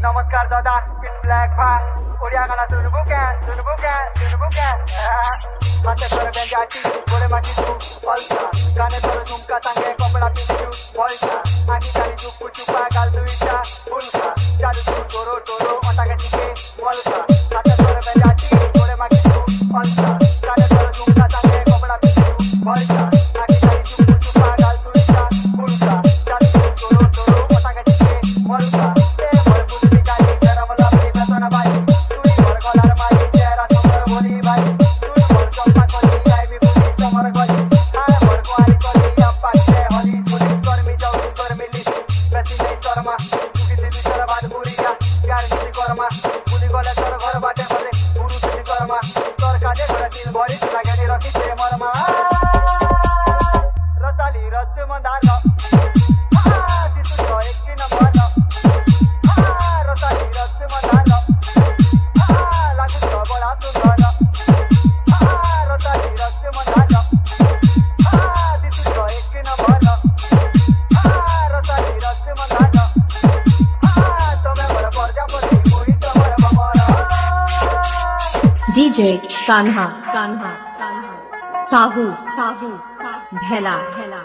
নমস্কার দাদা pin black ভাই ওড়িয়া গানা শুনবো হাতে ধরে বেঞ্জাটি গোলে মাটি তু পলসা গানে ধরে ঝুমকা সাঙ্গে কপড়া পিছু পয়সা আগে গাড়ি চুপু চুপা গাল দুইটা ফুলকা চালু তু টোরো টোরো অটাকে টিকে পলসা হাতে ধরে বেঞ্জাটি গোলে মাটি তু পলসা গানে ধরে ঝুমকা সাঙ্গে কপড়া পিছু পয়সা আগে গাড়ি চুপু চুপা গাল দুইটা ফুলকা চালু তু টোরো টোরো অটাকে টিকে পলসা रसाली रस मंदार रसाली रस मंदार लागू बड़ा सुंदर रसाली रस मंदार एक नंबर रसाली रस मंदार तबे बड़ प्रजापति कोई तमर बमरा DJ कान्हा कान्हा कान्हा साहू साहू भेला भेला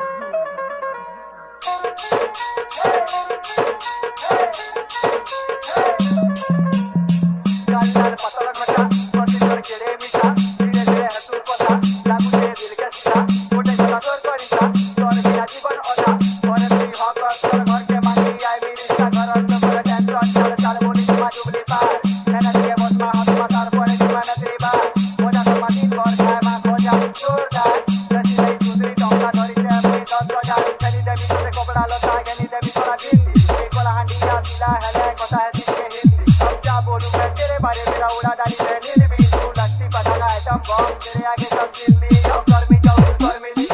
गाल पतला घटा पति कर केड़े मीठा धीरे धीरे हसू पता लागू से दिल के सीधा मोटे गला तोर करिता तोर बिना जीवन ओदा करे तुई हक तोर घर के मांगी आई भी रिश्ता घर तो करे टेंशन चल चल बोली मा जुबली पार नैना दिए बस मा हाथ मातार पड़े दीवाना तेरी बात मोजा तो माटी कर खाए मा खोजा जोरदार रसी नहीं सुंदरी टोंका धरी से अपनी 10,000 चली देवी से कपड़ा लता गनी देवी तोरा बिंदी एक कोला हांडी ना मिला है कथा है दिल के हिंदी अब जा बोलूं मैं तेरे बारे मेरा उड़ा डाली है नीलबी तू लगती पटाखा आइटम बम तेरे आगे सब जिंदी अब गर्मी जाऊ कर मिली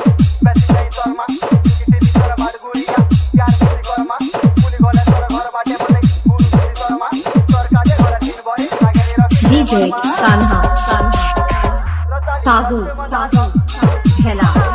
पैसे नहीं शर्मा किसी भी तरह मजबूरिया प्यार मुझे कर्मा पुली गोले तोर घर बाटे मते पुली शर्मा तोर काजे घर तीन बॉय आगे रख DJ कान्हा कान्हा साहू साहू भेला